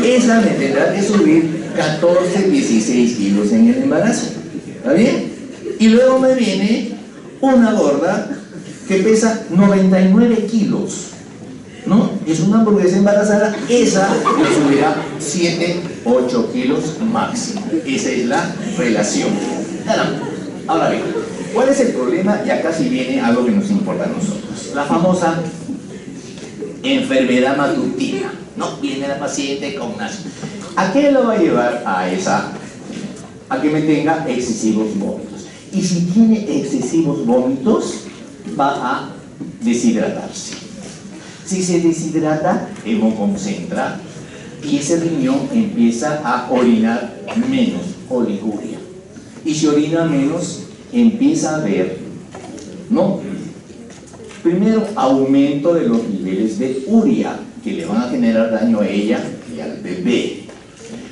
esa me tendrá que subir 14, 16 kilos en el embarazo. ¿Está bien? Y luego me viene una gorda que pesa 99 kilos, ¿no? Es una hamburguesa embarazada, esa me subirá 7, 8 kilos máximo. Esa es la relación. Ahora bien, ¿cuál es el problema? Y acá sí viene algo que nos importa a nosotros. La famosa enfermedad matutina, ¿no? Viene la paciente con naso. ¿A qué lo va a llevar a esa? A que me tenga excesivos vómitos. Y si tiene excesivos vómitos, va a deshidratarse. Si se deshidrata, hemoconcentra y ese riñón empieza a orinar menos, oliguria. Y si orina menos, empieza a haber, ¿no? Primero, aumento de los niveles de urea que le van a generar daño a ella y al bebé.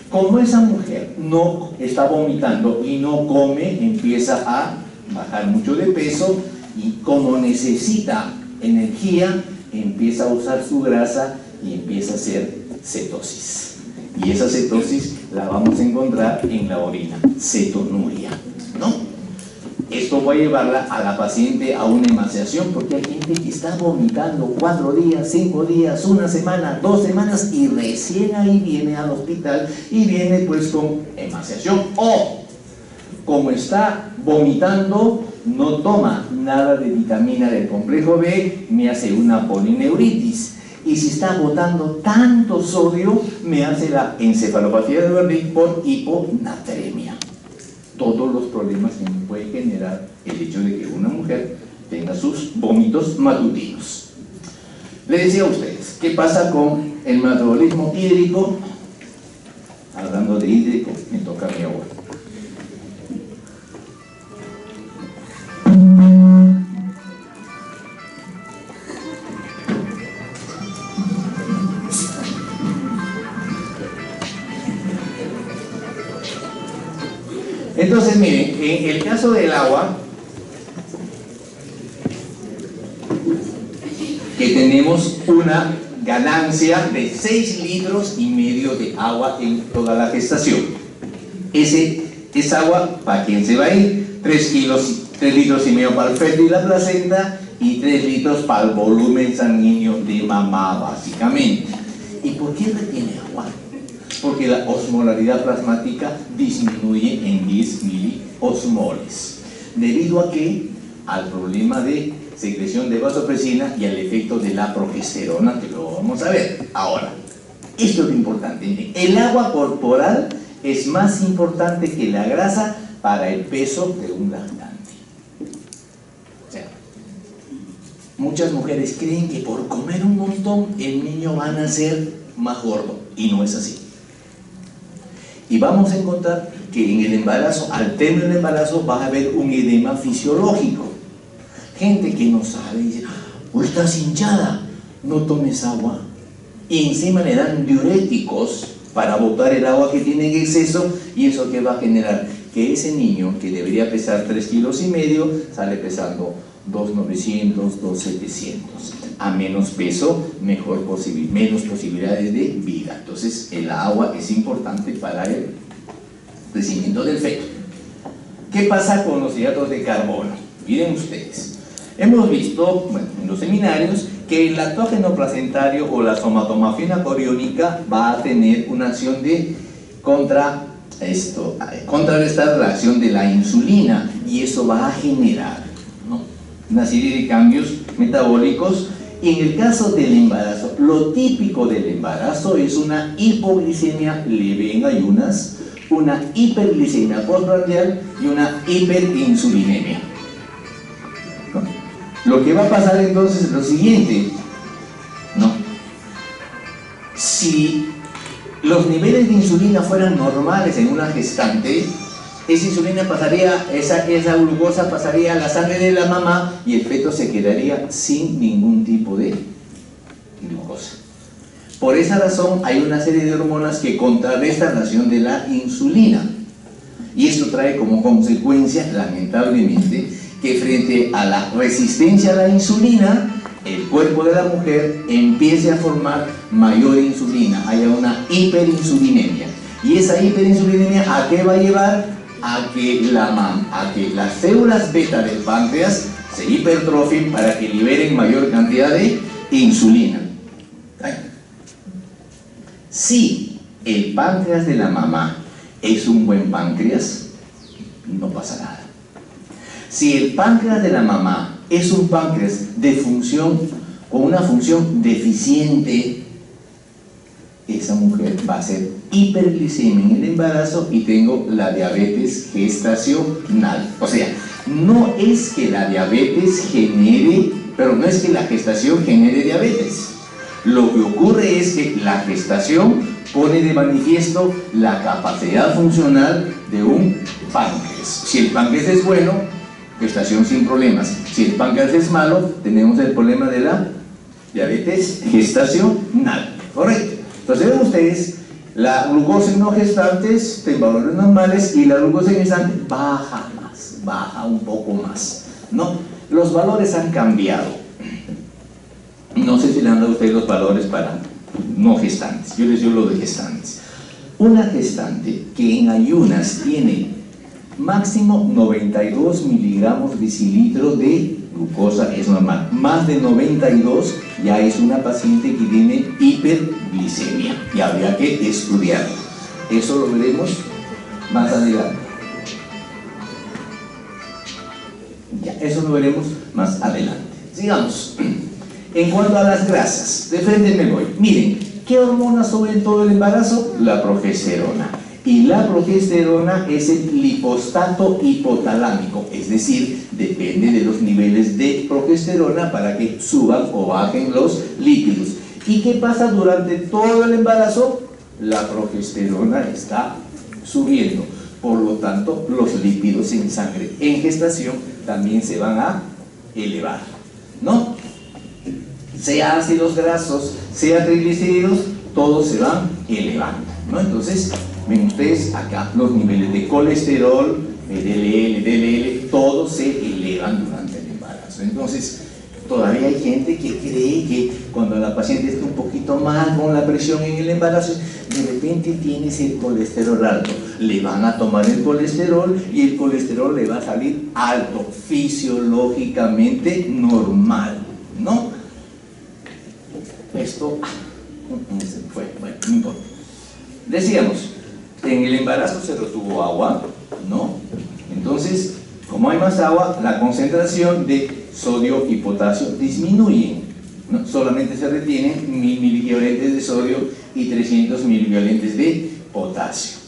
Como esa mujer no está vomitando y no come, empieza a bajar mucho de peso y como necesita energía, empieza a usar su grasa y empieza a hacer cetosis. Y esa cetosis la vamos a encontrar en la orina, cetonuria, ¿no? Esto va a llevarla a la paciente a una emaciación porque hay gente que está vomitando 4 días, 5 días, 1 semana, 2 semanas y recién ahí viene al hospital y viene pues con emaciación. O como está vomitando, no toma nada de vitamina del complejo B, me hace una polineuritis. Y si está botando tanto sodio, me hace la encefalopatía de Wernicke por hiponatremia. Todos los problemas que me puede generar el hecho de que una mujer tenga sus vómitos matutinos. Les decía a ustedes, ¿qué pasa con el metabolismo hídrico? Hablando de hídrico, me toca mi agua. Entonces, miren, en el caso del agua, que tenemos una ganancia de 6,5 litros de agua en toda la gestación. Es agua, ¿para quién se va a ir? 3 litros y medio para el feto y la placenta, y 3 litros para el volumen sanguíneo de mamá, básicamente. ¿Y por qué retiene agua? Porque la osmolaridad plasmática disminuye en 10 miliosmoles. ¿Debido a qué? Al problema de secreción de vasopresina y al efecto de la progesterona, que lo vamos a ver ahora. Esto es lo importante. El agua corporal es más importante que la grasa para el peso de un lactante. O sea, muchas mujeres creen que por comer un montón el niño va a nacer más gordo, y no es así. Y vamos a encontrar que en el embarazo, al término del embarazo, va a haber un edema fisiológico. Gente que no sabe, dice, o estás hinchada, no tomes agua. Y encima le dan diuréticos para botar el agua que tiene en exceso, y eso que va a generar que ese niño, que debería pesar 3,5 kilos, sale pesando 2,900, 2,700. A menos peso, menos posibilidades de vida. Entonces, el agua es importante para el crecimiento del feto. ¿Qué pasa con los hidratos de carbono? Miren ustedes, hemos visto, bueno, en los seminarios, que el lactógeno placentario o la somatomafina coriónica va a tener una acción de contrarrestar la acción de la insulina, y eso va a generar, ¿no?, una serie de cambios metabólicos. Y en el caso del embarazo, lo típico del embarazo es una hipoglicemia leve en ayunas, una hiperglicemia postprandial y una hiperinsulinemia. Lo que va a pasar entonces es lo siguiente, ¿no? Si los niveles de insulina fueran normales en una gestante, esa insulina pasaría, esa glucosa pasaría a la sangre de la mamá, y el feto se quedaría sin ningún tipo de glucosa. Por esa razón hay una serie de hormonas que contrarrestan la acción de la insulina, y esto trae como consecuencia, lamentablemente, que frente a la resistencia a la insulina, el cuerpo de la mujer empiece a formar mayor insulina, haya una hiperinsulinemia. Y esa hiperinsulinemia, ¿a qué va a llevar? A que las células beta del páncreas se hipertrofien para que liberen mayor cantidad de insulina. Si el páncreas de la mamá es un buen páncreas, no pasa nada. Si el páncreas de la mamá es un páncreas de función, con una función deficiente, esa mujer va a ser hiperglicemia en el embarazo y tengo la diabetes gestacional. O sea, no es que la diabetes genere, pero no es que la gestación genere diabetes. Lo que ocurre es que la gestación pone de manifiesto la capacidad funcional de un páncreas. Si el páncreas es bueno, gestación sin problemas. Si el páncreas es malo, tenemos el problema de la diabetes gestacional. ¿Correcto? Entonces ven ustedes, la glucosa en no gestantes en valores normales, y la glucosa en gestante baja más, baja un poco más, ¿no? Los valores han cambiado. No sé si le han dado a ustedes los valores para no gestantes. Yo les digo lo de gestantes. Una gestante que en ayunas tiene máximo 92 miligramos decilitro de glucosa es normal. Más de 92 ya es una paciente que tiene hiperglicemia y habría que estudiarla. Eso lo veremos más adelante. Ya, eso lo veremos más adelante. Sigamos. En cuanto a las grasas, de frente me voy. Miren, ¿qué hormona sube en todo el embarazo? La progesterona. Y la progesterona es el lipostato hipotalámico, es decir, depende de los niveles de progesterona para que suban o bajen los lípidos. ¿Y qué pasa durante todo el embarazo? la progesterona está subiendo. Por lo tanto, los lípidos en sangre en gestación también se van a elevar, ¿no? Sea ácidos grasos, sea triglicéridos, todos se van elevando, ¿no? Entonces, ven ustedes acá los niveles de colesterol, LDL, DLL, todos se elevan durante el embarazo. Entonces, todavía hay gente que cree que cuando la paciente está un poquito mal con la presión en el embarazo, de repente tienes el colesterol alto. Le van a tomar el colesterol y el colesterol le va a salir alto, fisiológicamente normal, ¿no? Esto se fue, bueno, no importa. Decíamos, en el embarazo se retuvo agua, ¿no? Entonces, como hay más agua, la concentración de sodio y potasio disminuyen, ¿no? Solamente se retienen 1000 miliequivalentes de sodio y 300 miliequivalentes de potasio.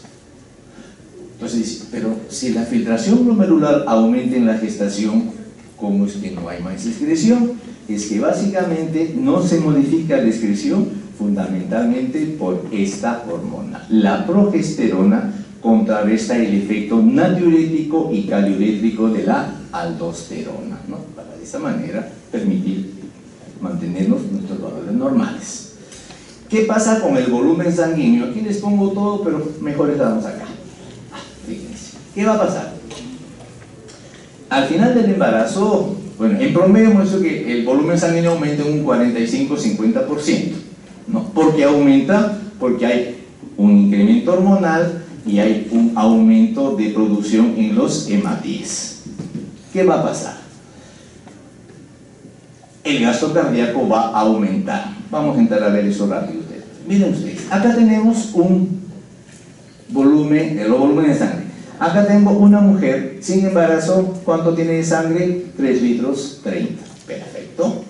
Entonces, pero si la filtración glomerular aumenta en la gestación, ¿cómo es que no hay más excreción? Es que básicamente no se modifica la excreción fundamentalmente por esta hormona. La progesterona contrarresta el efecto natriurético y caliurétrico de la aldosterona, ¿no? Para de esa manera permitir mantenernos nuestros valores normales. ¿Qué pasa con el volumen sanguíneo? Aquí les pongo todo, pero mejor estamos acá. Fíjense, ¿qué va a pasar? Al final del embarazo, bueno, en promedio hemos visto que el volumen sanguíneo aumenta en un 45-50%, ¿no? ¿Por qué aumenta? Porque hay un incremento hormonal y hay un aumento de producción en los hematíes. ¿Qué va a pasar? El gasto cardíaco va a aumentar. Vamos a entrar a ver eso rápido ustedes. Miren ustedes, acá tenemos un volumen, el volumen de sangre. Acá tengo una mujer sin embarazo. ¿Cuánto tiene de sangre? 3 litros 30. Perfecto.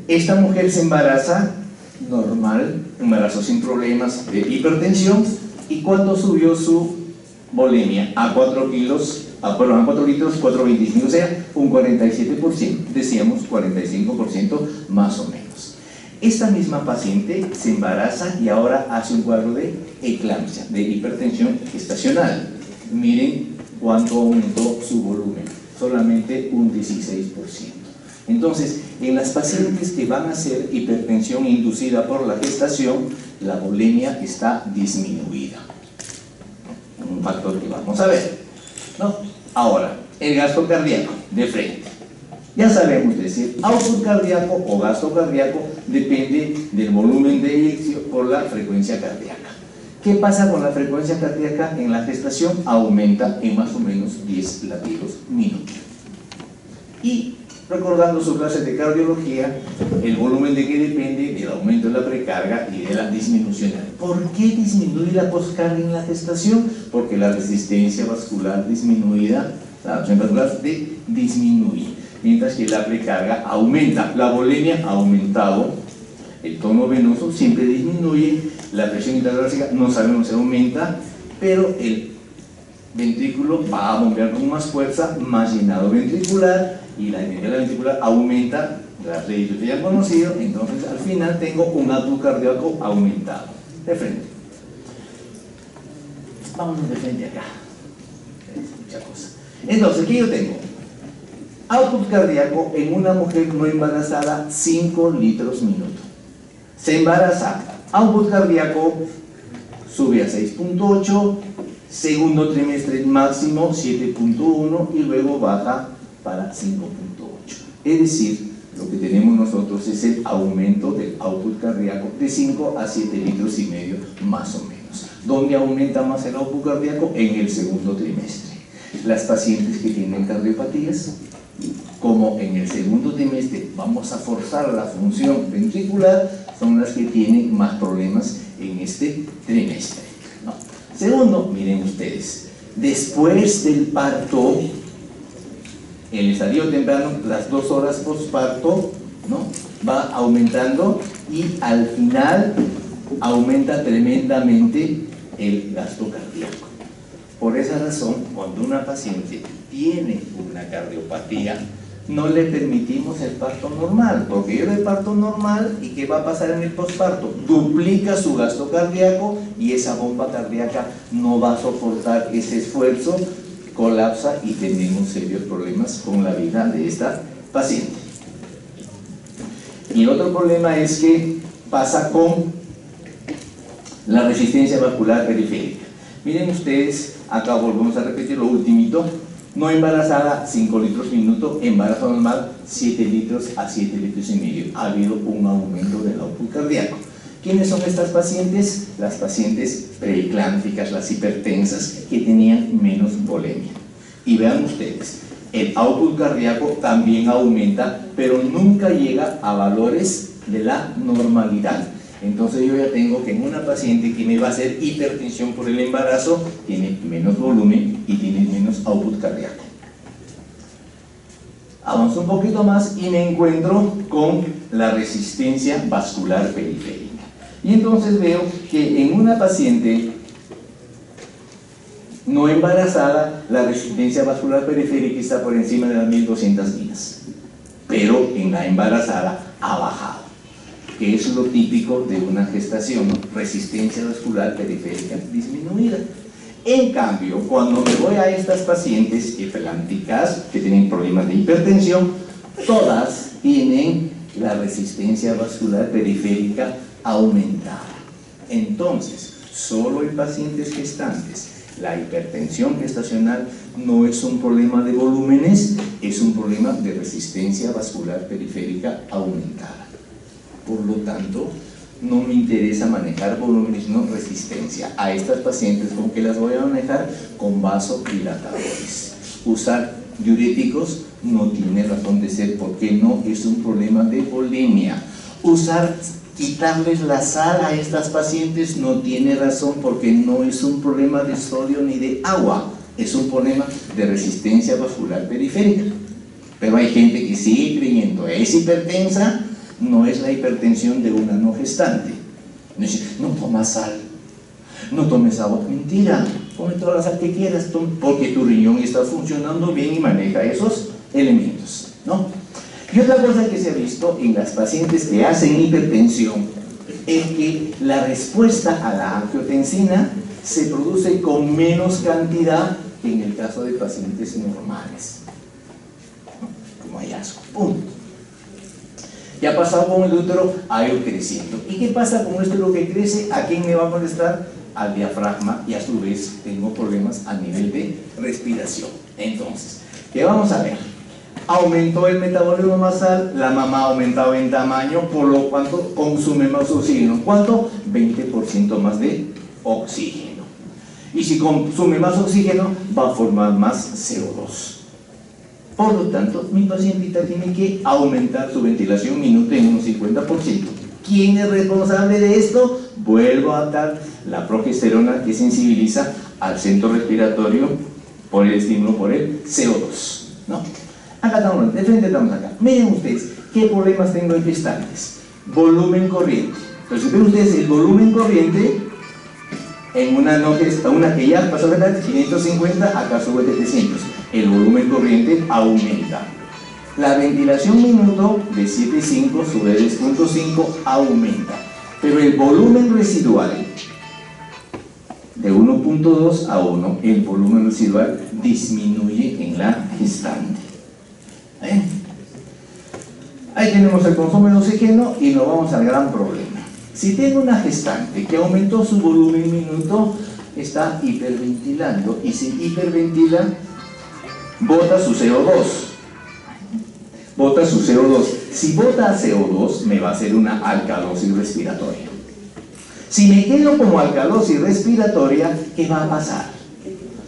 Esta mujer se embaraza normal, embarazo sin problemas de hipertensión. ¿Y cuánto subió su volemia? A 4 kilos, a 4 litros, 4,25, o sea, un 47%. Decíamos 45% más o menos. Esta misma paciente se embaraza y ahora hace un cuadro de eclampsia, de hipertensión gestacional. Miren cuánto aumentó su volumen, solamente un 16%. Entonces, en las pacientes que van a hacer hipertensión inducida por la gestación, la volemia está disminuida. Un factor que vamos a ver, ¿no? Ahora, el gasto cardíaco, de frente. Ya sabemos decir, output cardíaco o gasto cardíaco depende del volumen de eyección por la frecuencia cardíaca. ¿Qué pasa con la frecuencia cardíaca en la gestación? Aumenta en más o menos 10 latidos minuto. Y recordando su clase de cardiología, el volumen de que depende del aumento de la precarga y de la disminución. ¿Por qué disminuye la poscarga en la gestación? Porque la resistencia vascular disminuida, la presión vascular disminuye, mientras que la precarga aumenta. La volemia ha aumentado, el tono venoso siempre disminuye, la presión intratorácica no sabemos si aumenta, pero el ventrículo va a bombear con más fuerza, más llenado ventricular, y la energía ventricular aumenta, las leyes que ya han conocido. Entonces al final tengo un output cardíaco aumentado. De frente. Vámonos de frente acá. Es mucha cosa. Entonces, ¿qué yo tengo? Output cardíaco en una mujer no embarazada, 5 litros minuto. Se embaraza, output cardíaco sube a 6.8, segundo trimestre máximo 7.1 y luego baja para 5.8. Es decir, lo que tenemos nosotros es el aumento del output cardíaco de 5 a 7 litros y medio más o menos. ¿Dónde aumenta más el output cardíaco? En el segundo trimestre. Las pacientes que tienen cardiopatías, como en el segundo trimestre vamos a forzar la función ventricular, son las que tienen más problemas en este trimestre, ¿no? Segundo, miren ustedes, después del parto, el estadio temprano, las 2 horas postparto, ¿no?, va aumentando y al final aumenta tremendamente el gasto cardíaco. Por esa razón, cuando una paciente tiene una cardiopatía, no le permitimos el parto normal, porque yo el parto normal, ¿y qué va a pasar en el posparto? Duplica su gasto cardíaco y esa bomba cardíaca no va a soportar ese esfuerzo, colapsa y tenemos serios problemas con la vida de esta paciente. Y otro problema es que pasa con la resistencia vascular periférica. Miren ustedes, acá volvemos a repetir lo ultimito. No embarazada, 5 litros minuto, embarazo normal, 7 litros a 7 litros y medio. Ha habido un aumento del output cardíaco. ¿Quiénes son estas pacientes? Las pacientes preeclámpticas, las hipertensas, que tenían menos volemia. Y vean ustedes, el output cardíaco también aumenta, pero nunca llega a valores de la normalidad. Entonces yo ya tengo que en una paciente que me va a hacer hipertensión por el embarazo, tiene menos volumen y tiene menos output cardíaco. Avanzo un poquito más y me encuentro con la resistencia vascular periférica. Y entonces veo que en una paciente no embarazada, la resistencia vascular periférica está por encima de las 1200 millas. Pero en la embarazada ha bajado, que es lo típico de una gestación, ¿no? Resistencia vascular periférica disminuida. En cambio, cuando me voy a estas pacientes hiperlánticas que tienen problemas de hipertensión, todas tienen la resistencia vascular periférica aumentada. Entonces, solo en pacientes gestantes, la hipertensión gestacional no es un problema de volúmenes, es un problema de resistencia vascular periférica aumentada. Por lo tanto, no me interesa manejar volúmenes, sino resistencia. A estas pacientes, ¿con qué las voy a manejar? Con vasodilatadores. Usar diuréticos no tiene razón de ser, porque no es un problema de volemia. Quitarles la sal a estas pacientes no tiene razón, porque no es un problema de sodio ni de agua, es un problema de resistencia vascular periférica. Pero hay gente que sigue creyendo, es hipertensa. No es la hipertensión de una no gestante. No dice, no tomas sal, no tomes agua. Mentira, come toda la sal que quieras, porque tu riñón está funcionando bien y maneja esos elementos, ¿no? Y otra cosa que se ha visto en las pacientes que hacen hipertensión es que la respuesta a la angiotensina se produce con menos cantidad que en el caso de pacientes normales, ¿no? Como hallazgo, punto. ¿Qué ha pasado con el útero? Ha ido creciendo. ¿Y qué pasa con el útero que crece? ¿A quién me va a molestar? Al diafragma, y a su vez tengo problemas a nivel de respiración. Entonces, ¿qué vamos a ver? Aumentó el metabolismo basal, la mamá ha aumentado en tamaño, por lo cuanto consume más oxígeno. ¿Cuánto? 20% más de oxígeno. Y si consume más oxígeno, va a formar más CO2. Por lo tanto, mi pacientita tiene que aumentar su ventilación minuto en un 50%. ¿Quién es responsable de esto? Vuelvo a dar la progesterona, que sensibiliza al centro respiratorio por el estímulo por el CO2, ¿no? Acá estamos, de frente estamos acá. Miren ustedes, ¿qué problemas tengo en gestantes? Volumen corriente. Entonces, ven ustedes el volumen corriente en una que ya pasó de 550, acá sube de 700. El volumen corriente aumenta. La ventilación minuto de 7.5 sube de 10.5, aumenta. Pero el volumen residual de 1.2 a 1, el volumen residual disminuye en la gestante. Ahí tenemos el consumo de oxígeno y nos vamos al gran problema. Si tengo una gestante que aumentó su volumen minuto, está hiperventilando, y si hiperventila, bota su CO2. Bota su CO2. Si bota CO2, me va a hacer una alcalosis respiratoria. Si me quedo como alcalosis respiratoria, ¿qué va a pasar?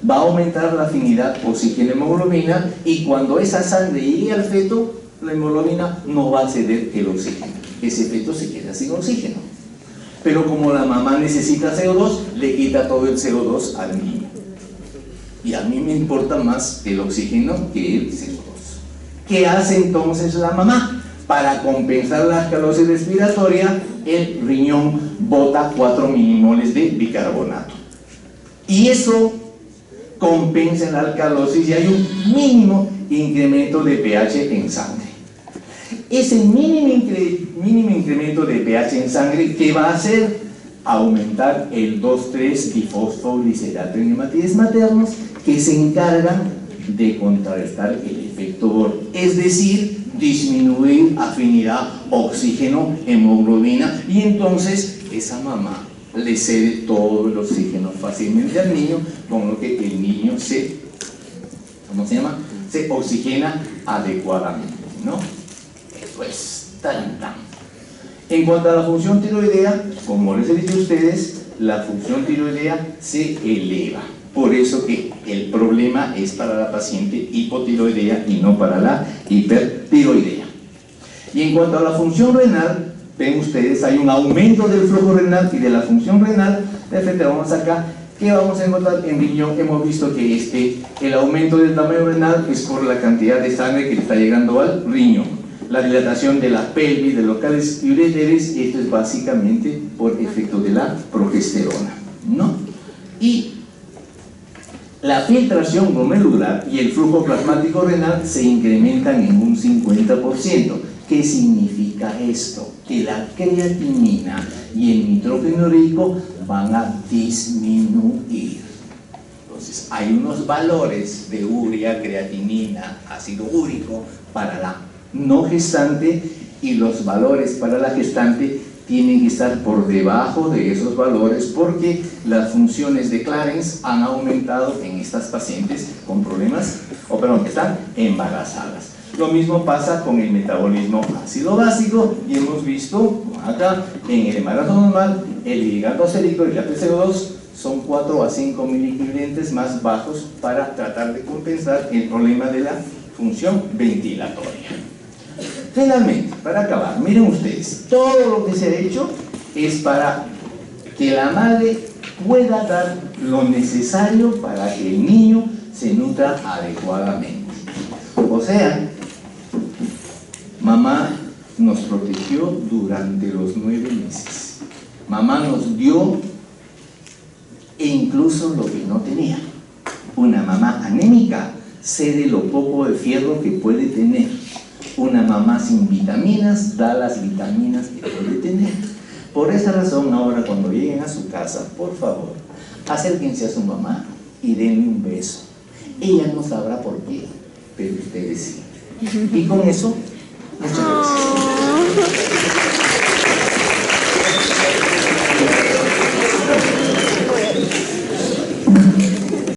Va a aumentar la afinidad oxígeno-hemoglobina, y cuando esa sangre llegue al feto, la hemoglobina no va a ceder el oxígeno. Ese feto se queda sin oxígeno. Pero como la mamá necesita CO2, le quita todo el CO2 al niño. Y a mí me importa más el oxígeno que el CO2. ¿Qué hace entonces la mamá? Para compensar la alcalosis respiratoria, el riñón bota 4 milimoles de bicarbonato. Y eso compensa la alcalosis, y hay un mínimo, incremento de pH en sangre. Ese mínimo incremento de pH en sangre, ¿qué va a hacer? Aumentar el 2,3-difosfoglicerato en hematites maternos, que se encargan de contrarrestar el efecto Bohr, es decir, disminuir afinidad oxígeno-hemoglobina, y entonces esa mamá le cede todo el oxígeno fácilmente al niño, con lo que el niño se oxigena adecuadamente, ¿no? Eso es tan. En cuanto a la función tiroidea, como les he dicho a ustedes, la función tiroidea se eleva. Por eso que el problema es para la paciente hipotiroidea y no para la hipertiroidea. Y en cuanto a la función renal, ven ustedes, hay un aumento del flujo renal y de la función renal. De frente vamos acá, ¿qué vamos a encontrar en riñón? Hemos visto que el aumento del tamaño renal es por la cantidad de sangre que le está llegando al riñón. La dilatación de la pelvis, de locales y ureteres, esto es básicamente por efecto de la progesterona, ¿no? Y la filtración glomerular y el flujo plasmático renal se incrementan en un 50%. ¿Qué significa esto? Que la creatinina y el nitrógeno ureico van a disminuir. Entonces, hay unos valores de urea, creatinina, ácido úrico para la no gestante, y los valores para la gestante tienen que estar por debajo de esos valores, porque las funciones de Clarence han aumentado en estas pacientes con problemas, que están embarazadas. Lo mismo pasa con el metabolismo ácido básico, y hemos visto acá en el embarazo normal el hidrohidrato acélico y la PCO2 son 4 a 5 miliequivalentes más bajos para tratar de compensar el problema de la función ventilatoria. Finalmente, para acabar, miren ustedes, todo lo que se ha hecho es para que la madre pueda dar lo necesario para que el niño se nutra adecuadamente. O sea, mamá nos protegió durante los 9 meses. Mamá nos dio incluso lo que no tenía. Una mamá anémica cede lo poco de fierro que puede tener. Una mamá sin vitaminas da las vitaminas que puede tener. Por esa razón, ahora cuando lleguen a su casa, por favor, acérquense a su mamá y denle un beso. Ella no sabrá por qué, pero ustedes sí. Y con eso